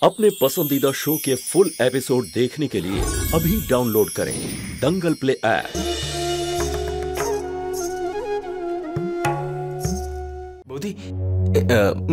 अपने पसंदीदा शो के फुल एपिसोड देखने के लिए अभी डाउनलोड करें दंगल प्ले ऐप। বৌদি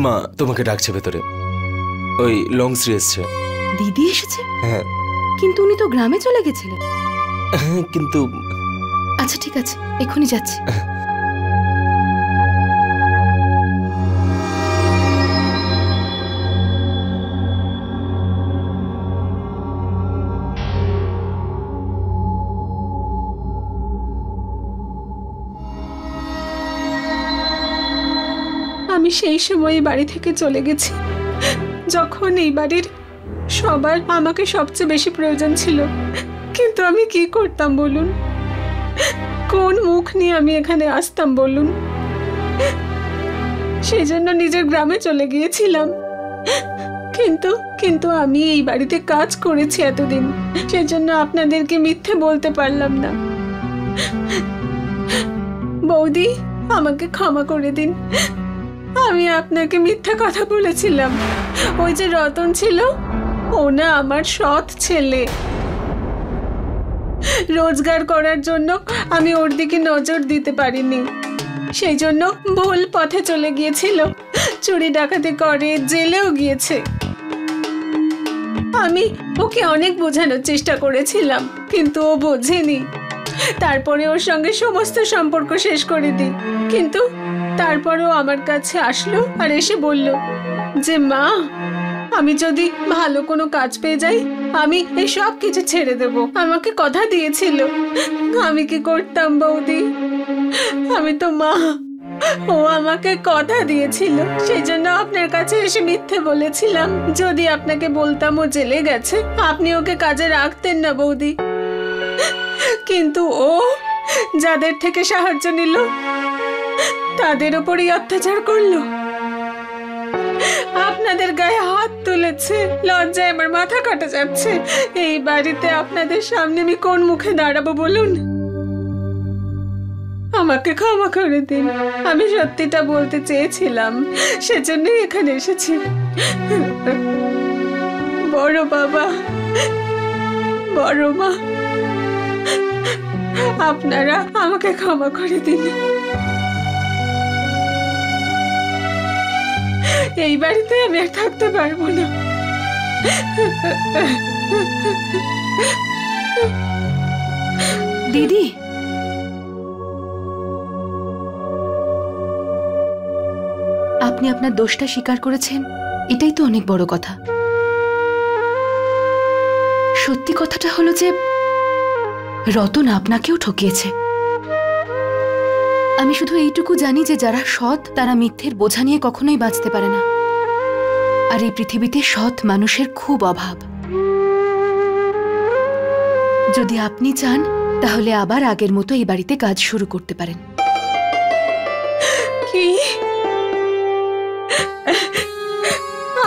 মা তোমাকে ডাকছে ভেতরে, ওই লং শ্রী এসছে। দিদি এসেছে? হ্যাঁ। কিন্তু উনি তো গ্রামে চলে গেছিলেন। হ্যাঁ কিন্তু আচ্ছা ঠিক আছে, এক্ষুনি যাচ্ছি। আমি সেই সময় বাড়ি থেকে চলে গেছি যখন এই বাড়ির সবার আমাকে সবচেয়ে বেশি প্রয়োজন ছিল। কিন্তু আমি কি করতাম বলুন? কোন মুখ নিয়ে আমি এখানে আসতাম বলুন? সেই জন্য নিজের গ্রামে চলে গিয়েছিলাম। কিন্তু আমি এই বাড়িতে কাজ করেছি এতদিন, সেজন্য আপনাদেরকে মিথ্যে বলতে পারলাম না। বৌদি, আমাকে ক্ষমা করে দিন। আমি আপনাকে মিথ্যা কথা বলেছিলাম। ওই যে রতন ছিল, ও না আমার সৎ ছেলে। রোজগার করার জন্য আমি ওর দিকে নজর দিতে পারিনি, সেই জন্য ভুল পথে চলে গিয়েছিল, চুরি ডাকাতি করে জেলেও গিয়েছে। আমি ওকে অনেক বোঝানোর চেষ্টা করেছিলাম, কিন্তু ও বোঝেনি। তারপরে ওর সঙ্গে সমস্ত সম্পর্ক শেষ করে দিই। কিন্তু তারপরেও আমার কাছে আসলো আর এসে বলল যে মা, আমি যদি ভালো কোনো কাজ পেয়ে যাই আমি এই সব কিছু ছেড়ে দেব। আমাকে কথা দিয়েছিল। আমি কি করতাম বৌদি? আমি তো মা। ও আমাকে কথা দিয়েছিল, সেই জন্য আপনার কাছে এসে মিথ্যে বলেছিলাম। যদি আপনাকে বলতাম ও জেলে গেছে, আপনি ওকে কাজে রাখতেন না বৌদি। কিন্তু ও যাদের থেকে সাহায্য নিল তাদের উপরই অত্যাচার করলো, আপনাদের গায়ে হাত তুলেছে। লজ্জায় আমার মাথা কাটা যাচ্ছে। এই বাড়িতে আপনাদের সামনে আমি কোন মুখে দাঁড়াবো বলুন? আমাকে ক্ষমা করে দিন। আমি সত্যিটা বলতে চেয়েছিলাম, সেজন্যই এখানে এসেছি। বড় বাবা, বড় মা, আপনারা আমাকে ক্ষমা করে দিন। এই বাড়িতে আমি আর থাকতে পারবো না। দিদি, আপনি আপনার দোষটা স্বীকার করেছেন, এটাই তো অনেক বড় কথা। সত্যি কথাটা হলো যে রতন আপনাকেও ঠকিয়েছে। আমি শুধু এইটুকু জানি যে যারা সৎ তারা মিথ্যের বোঝা নিয়ে কখনোই বাঁচতে পারে না। আর এই পৃথিবীতে সৎ মানুষের খুব অভাব। যদি আপনি চান তাহলে আবার আগের মতো এই বাড়িতে কাজ শুরু করতে পারেন। কি?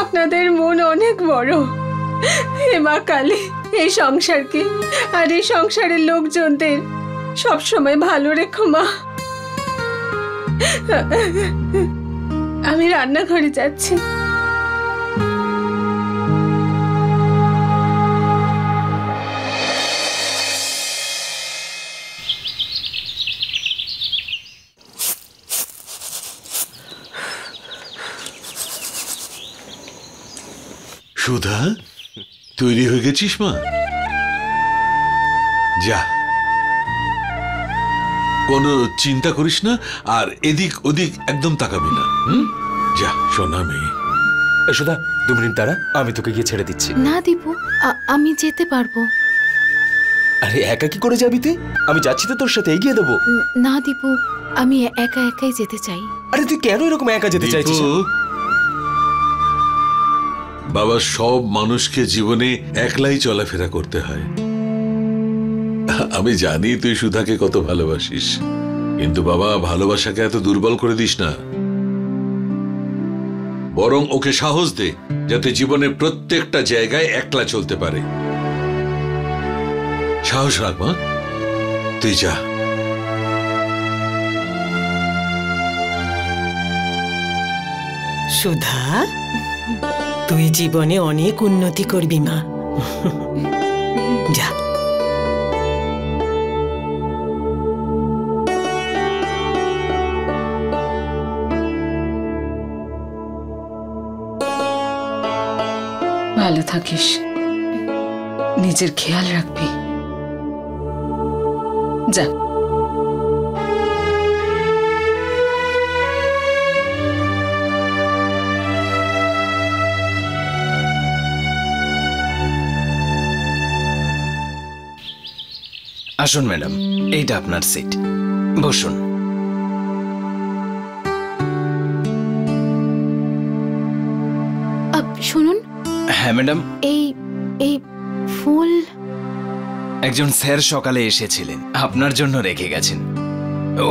আপনাদের মন অনেক বড়। হে মা কালী, এই সংসারকে আর এই সংসারের লোকজনদের সবসময় ভালো রেখো মা। আমি রান্নাঘরে যাচ্ছি। সুধা, তৈরি হয়ে গেছিস মা? যা, কোনো চিন্তা করিস না, আর এদিক ওদিক একদম তাকাবি না। যা সোনা মেয়ে। সুধা, 2 মিনিট দাঁড়া, আমি তোকে গিয়ে ছেড়ে দিচ্ছি। না দীপু, আমি যেতে পারবো। আরে একা কি করে যাবি তুই? আমি যাচ্ছি তো তোর সাথে, এগিয়ে দেবো। না দীপু, আমি একা একাই যেতে চাই। আরে তুই কেন এরকম একা যেতে চাইছিস? বাবা, সব মানুষকে জীবনে একলাই চলাফেরা করতে হয়। আমি জানি তুই সুধাকে কত ভালোবাসিস, কিন্তু বাবা, ভালোবাসাকে এত দুর্বল করে দিস না। বরং ওকে সাহস দে, যাতে জীবনের প্রত্যেকটা জায়গায় একলা চলতে পারে। সাহস রাখ মা, তুই যা। সুধা, তুই জীবনে অনেক উন্নতি করবি মা। যা। ভালো থাকিস, নিজের খেয়াল রাখবি। যা। আসুন ম্যাডাম, এইটা আপনার সিট, বসুন। শুনুন। হ্যাঁ ম্যাডাম। এই এই ফুল একজন স্যার সকালে এসেছিলেন, আপনার জন্য রেখে গেছেন।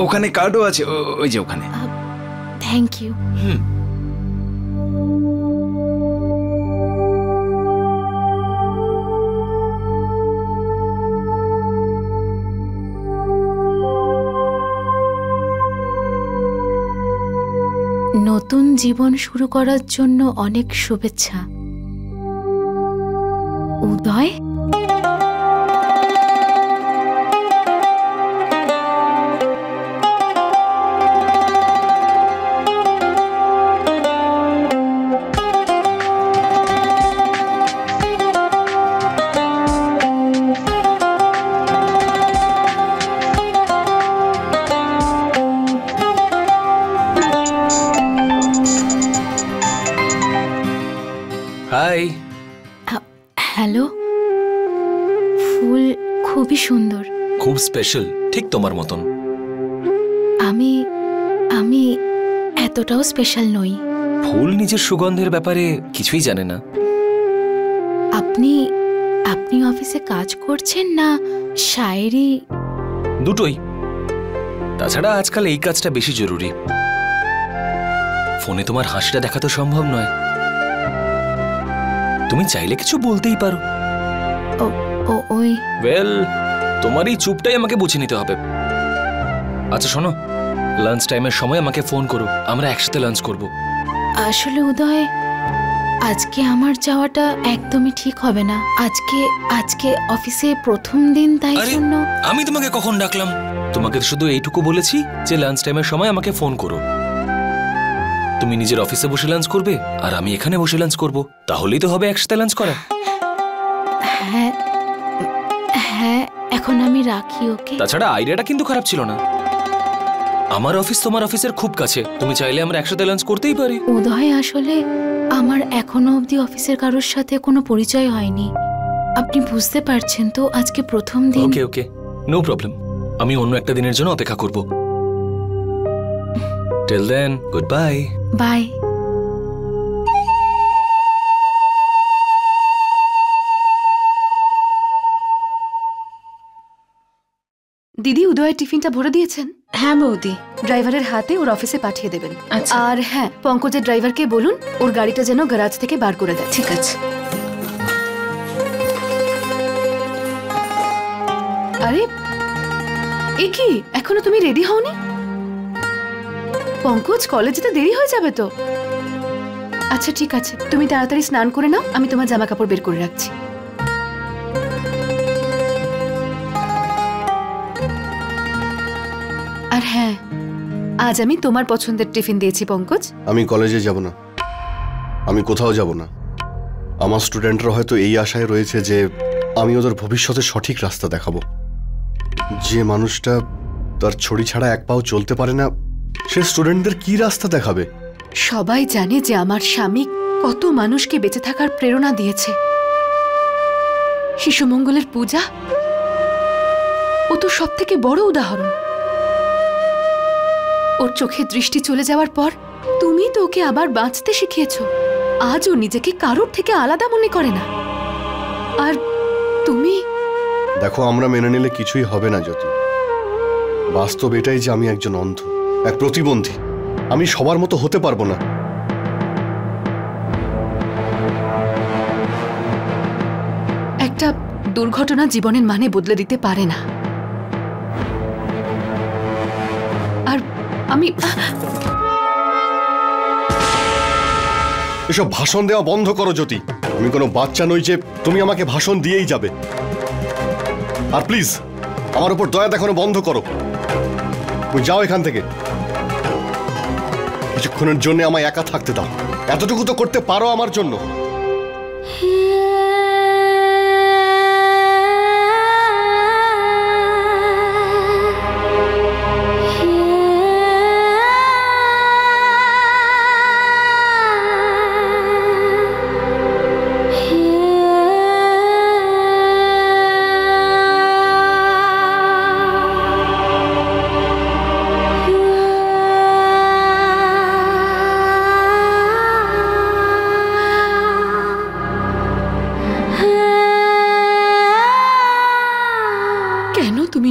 ওখানে কার্ডও আছে, ওই যে ওখানে। Thank you. নতুন জীবন শুরু করার জন্য অনেক শুভেচ্ছা উদয়। হাই। হ্যালো। ফুল খুবই সুন্দর, খুব স্পেশাল, ঠিক তোমার মতন। আমি আমি এতটাও স্পেশাল নই। ফুল নিজের সুগন্ধের ব্যাপারে কিছুই জানে না। আপনি আপনি অফিসে কাজ করছেন না শায়েরি? দুটোই। তাছাড়া আজকাল এই কাজটা বেশি জরুরি। ফোনে তোমার হাসিটা দেখা তো সম্ভব নয়, তুমি চাইলে কিছু বলতেই পারো। ওই ওয়েল, তোমার এই চুপটাই আমাকে বুঝে নিতে হবে। আচ্ছা শোনো, লাঞ্চ টাইমের সময় আমাকে ফোন করো, আমরা একসাথে লাঞ্চ করব। আসলে উদয়, আজকে আমার যাওয়াটা একদমই ঠিক হবে না। আজকে অফিসে প্রথম দিন, তাই জন্য। আমি তোমাকে কখন ডাকলাম? তোমাকে শুধু এইটুকু বলেছি যে লাঞ্চ টাইমের সময় আমাকে ফোন করো। তুমি নিজের অফিসে বসে লাঞ্চ করবে আর আমি এখানে বসে লাঞ্চ করব, তাহলেই তো হবে একসাথে লাঞ্চ করা। হ্যাঁ হ্যাঁ, এখন আমি রাখি, ওকে? তাছাড়া আইডিয়াটা কিন্তু খারাপ ছিল না। আমার অফিস তোমার অফিসের খুব কাছে, তুমি চাইলে আমরা একসাথে লাঞ্চ করতেই পারি। উদয়, আসলে আমার এখনো অবধি অফিসের কারোর সাথে কোনো পরিচয় হয়নি। আপনি বুঝতে পারছেন তো, আজকে প্রথম দিন। Okay okay, no problem. আমি অন্য একটা দিনের জন্য অপেক্ষা করব। Till then, good bye. Bye. দিদি, উদয়ের টিফিনটা ভরে দিয়েছেন? হ্যাঁ বৌদি। ড্রাইভারের হাতে ওর অফিসে পাঠিয়ে দেবেন। আচ্ছা। আর হ্যাঁ, পঙ্কজের ড্রাইভারকে বলুন ওর গাড়িটা যেন গ্যারাজ থেকে বার করে দেয়। ঠিক আছে। আরে এ কি, এখনো তুমি রেডি হওনি? পঙ্কজ, কলেজে তো দেরি হয়ে যাবে তো। আচ্ছা ঠিক আছে, তুমি তাড়াতাড়ি স্নান করে নাও, আমি তোমার জামা কাপড় বের করে রাখছি। আর হ্যাঁ, আজ আমি তোমার পছন্দের টিফিন দিয়েছি পঙ্কজ। আমি কলেজে যাব না, আমি কোথাও যাব না। আমার স্টুডেন্টরা হয়তো এই আশায় রয়েছে যে আমি ওদের ভবিষ্যতের সঠিক রাস্তা দেখাবো। যে মানুষটা তার ছড়ি ছাড়া এক পাও চলতে পারে না, সে স্টুডেন্টদের কি রাস্তা দেখাবে? সবাই জানে যে আমার স্বামী কত মানুষকে বেঁচে থাকার প্রেরণা দিয়েছে। শিশু মঙ্গলের পূজা, ও তো সব থেকে বড় উদাহরণ। ওর চোখে দৃষ্টি চলে যাওয়ার পর তুমি তো ওকে আবার বাঁচতে শিখিয়েছ। আজ ও নিজেকে কারোর থেকে আলাদা মনে করে না। আর তুমি দেখো, আমরা মেনে নিলে কিছুই হবে না জ্যোতি। বাস্তব এটাই যে আমি একজন অন্ধ, এক প্রতিবন্ধী। আমি সবার মতো হতে পারবো না। একটা দুর্ঘটনা জীবনের মানে বদলে দিতে পারে না। আর আমি এসব ভাষণ দেওয়া বন্ধ করো জ্যোতি। আমি কোনো বাচ্চা নই যে তুমি আমাকে ভাষণ দিয়েই যাবে। আর প্লিজ আমার উপর দয়া দেখানো বন্ধ করো। তুমি যাও এখান থেকে, কিছুক্ষণের জন্য আমায় একা থাকতে দাও। এতটুকু তো করতে পারো আমার জন্য।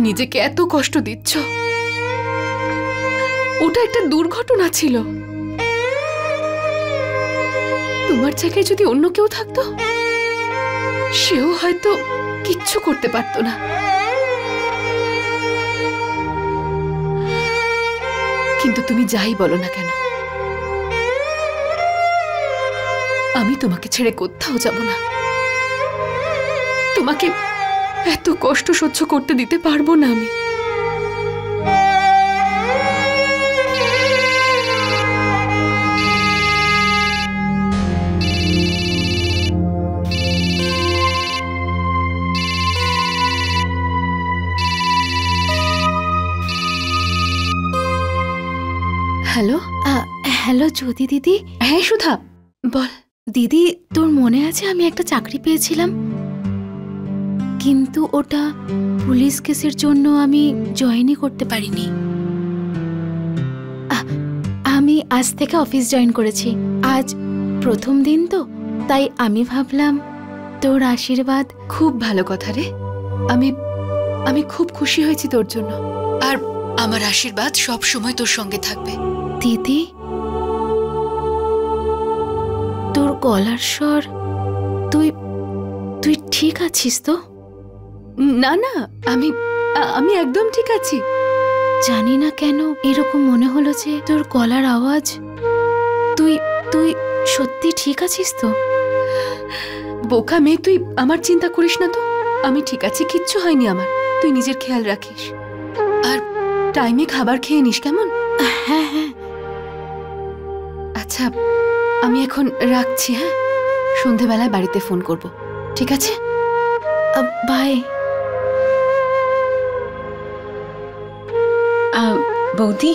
নিজেকে এত কষ্ট দিচ্ছ? ওটা একটা দুর্ঘটনা ছিল। তোমার জায়গায় যদি অন্য কেউ থাকতো, সেও হয়তো কিচ্ছু করতে পারতো না। কিন্তু তুমি যাই বলো না কেন, আমি তোমাকে ছেড়ে কোথাও যাব না। তোমাকে এত কষ্ট সহ্য করতে দিতে পারবো না আমি। হ্যালো হ্যালো জ্যোতি দিদি। হ্যাঁ সুধা বল। দিদি তোর মনে আছে আমি একটা চাকরি পেয়েছিলাম, কিন্তু ওটা পুলিশ কেসের জন্য আমি জয়েনই করতে পারিনি। আমি আজ থেকে অফিস জয়েন করেছি। আজ প্রথম দিন তো, তাই আমি ভাবলাম তোর আশীর্বাদ। খুব ভালো কথা রে। আমি খুব খুশি হয়েছি তোর জন্য, আর আমার আশীর্বাদ সব সময় তোর সঙ্গে থাকবে। দিদি, তোর গলার স্বর, তুই ঠিক আছিস তো? না না, আমি একদম ঠিক আছি। জানি না কেন এরকম মনে হলো যে তোর গলার আওয়াজ। তুই সত্যি ঠিক আছিস তো? বোকা মেয়ে, তুই আমার চিন্তা করিস না তো। আমি ঠিক আছি, কিচ্ছু হয়নি আমার। তুই নিজের খেয়াল রাখিস, আর টাইমে খাবার খেয়ে নিস, কেমন? হ্যাঁ হ্যাঁ। আচ্ছা, আমি এখন রাখছি। হ্যাঁ, সন্ধেবেলায় বাড়িতে ফোন করব, ঠিক আছে? বাই। বৌদি,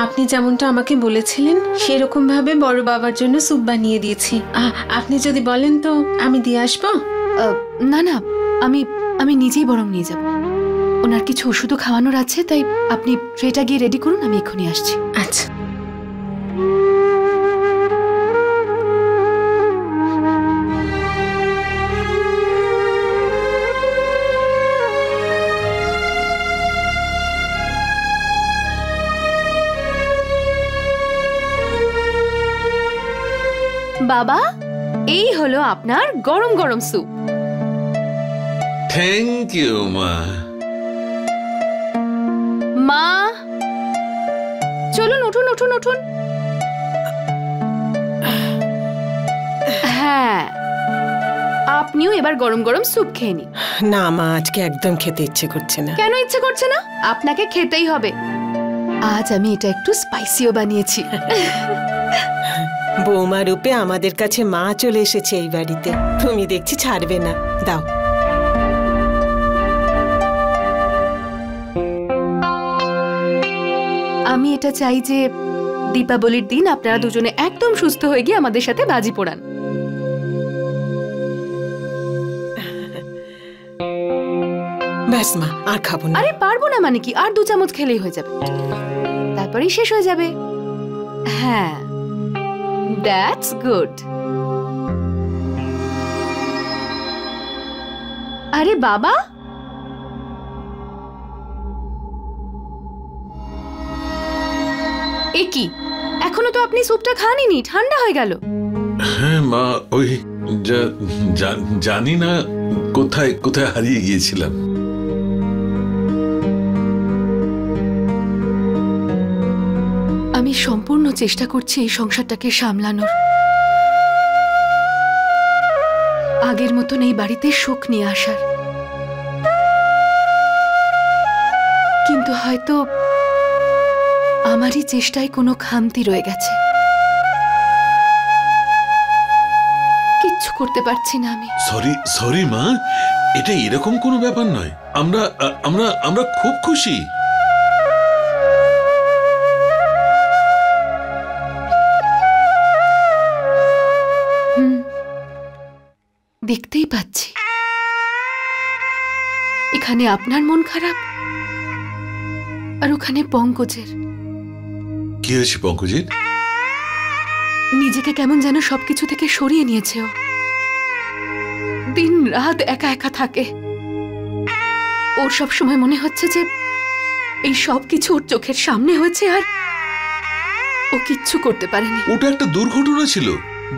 আপনি যেমনটা আমাকে বলেছিলেন সেরকম ভাবে বড় বাবার জন্য স্যুপ বানিয়ে দিয়েছি। আপনি যদি বলেন তো আমি দিয়ে আসবো। না না, আমি নিজেই বরং নিয়ে যাব। ওনার কিছু ওষুধও খাওয়ানোর আছে, তাই আপনি ট্রেটা গিয়ে রেডি করুন, আমি এক্ষুনি আসছি। আচ্ছা। বাবা, এই হলো আপনার গরম গরম স্যুপ। থ্যাংক ইউ মা। মা চলুন, উঠুন উঠুন উঠুন। হ্যাঁ, আপনিও এবার গরম গরম স্যুপ খেয়ে নিন। না মা, আজকে একদম খেতে ইচ্ছে করছে না। কেন ইচ্ছে করছে না? আপনাকে খেতেই হবে। আজ আমি এটা একটু স্পাইসিও বানিয়েছি। বৌমা রূপে আমাদের কাছে মা চলে এসেছে এই বাড়িতে। তুমি দেখছি ছাড়বে না, দাও। আমি এটা চাই যে দীপাবলির দিন আপনারা দুজনে একদম সুস্থ হয়ে গিয়ে আমাদের সাথে বাজি পোড়ান। ব্যাস মা, আর খাবো না। আরে পারবো না মানে কি, আর 2 চামচ খেলেই হয়ে যাবে, তারপরেই শেষ হয়ে যাবে। হ্যাঁ, দ্যাটস গুড। আরে বাবা, এ কি, এখনো তো আপনি স্যুপটা খানইনি, ঠান্ডা হয়ে গেল। হ্যাঁ মা, ওই জানি না কোথায় কোথায় হারিয়ে গিয়েছিলাম। আমি সম্পূর্ণ চেষ্টা করছি এই সংসারটাকে সামলানোর, আগের মতন এই বাড়িতে সুখ নিয়ে আসার। কিন্তু হয়তো আমারই চেষ্টায় কোনো খামতি রয়ে গেছে, কিচ্ছু করতে পারছি না আমি। সরি মা, এটা এরকম কোনো ব্যাপার নয়। আমরা আমরা আমরা খুব খুশি। দেখতেই পাচ্ছি এখানে আপনার মন খারাপ, আর ওখানে পঙ্কজের। কি হয়েছে পঙ্কজের? নিজেকে কেমন যেন সবকিছু থেকে সরিয়ে নিয়েছে ও। দিন রাত একা একা থাকে। ওর সব সময় মনে হচ্ছে যে এই সব কিছু ওর চোখের সামনে হয়েছে আর ও কিচ্ছু করতে পারেনি। ওটা একটা দুর্ঘটনা ছিল,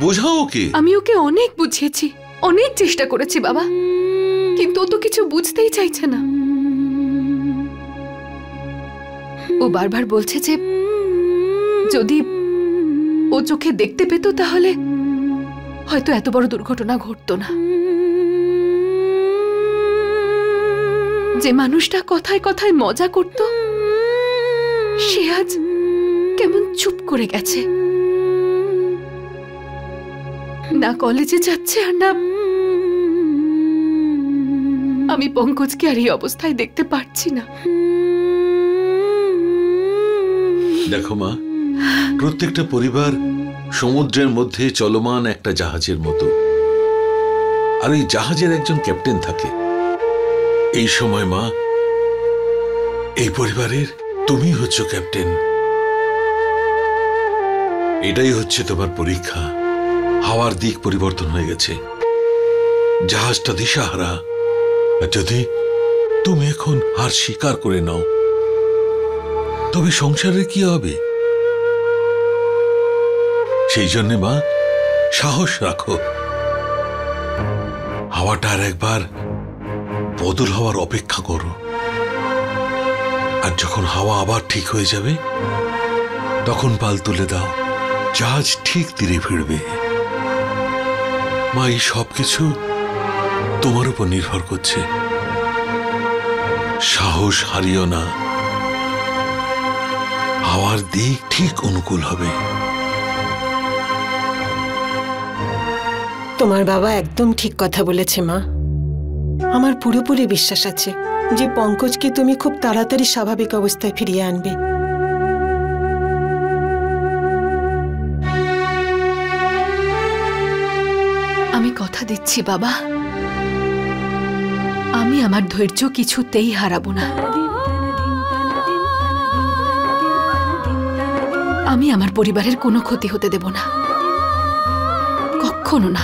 বোঝাও ওকে। আমি ওকে অনেক বুঝিয়েছি, অনেক চেষ্টা করেছি বাবা, কিন্তু ও তো কিছু বুঝতেই চাইছে না। ও বারবার বলছে যে যদি ও চোখে দেখতে পেত তাহলে হয়তো এত বড় দুর্ঘটনা ঘটতো না। যে মানুষটা কথায় কথায় মজা করত সে আজ কেমন চুপ করে গেছে, না কলেজে যাচ্ছে আর না। আমি পঙ্কজকে আর এই অবস্থায় দেখতে পারছি না। দেখো মা, প্রত্যেকটা পরিবার সমুদ্রের মধ্যে চলমান একটা জাহাজের মতো, আর এই জাহাজের একজন ক্যাপ্টেন থাকে। এই সময় মা, এই পরিবারের তুমি হচ্ছ ক্যাপ্টেন। এটাই হচ্ছে তোমার পরীক্ষা। হাওয়ার দিক পরিবর্তন হয়ে গেছে, জাহাজটা দিশাহারা। আর যদি তুমি এখন হার স্বীকার করে নাও তবে সংসারের কি হবে? সেই জন্য মা, সাহস রাখো। হাওয়াটা আর একবার বদল হওয়ার অপেক্ষা করো, আর যখন হাওয়া আবার ঠিক হয়ে যাবে তখন পাল তুলে দাও, জাহাজ ঠিক তীরে ফিরবে। মা, এই সবকিছু তোমার উপর নির্ভর করছে। সাহস হারিও না, হাওয়ার দিক ঠিক অনুকূল হবে। তোমার বাবা একদম ঠিক কথা বলেছে মা। আমার পুরোপুরি বিশ্বাস আছে যে পঙ্কজকে তুমি খুব তাড়াতাড়ি স্বাভাবিক অবস্থায় ফিরিয়ে আনবে। আমি কথা দিচ্ছি বাবা, আমি আমার ধৈর্য কিছুতেই হারাবো না। আমি আমার পরিবারের কোনো ক্ষতি হতে দেব না, কখনো না।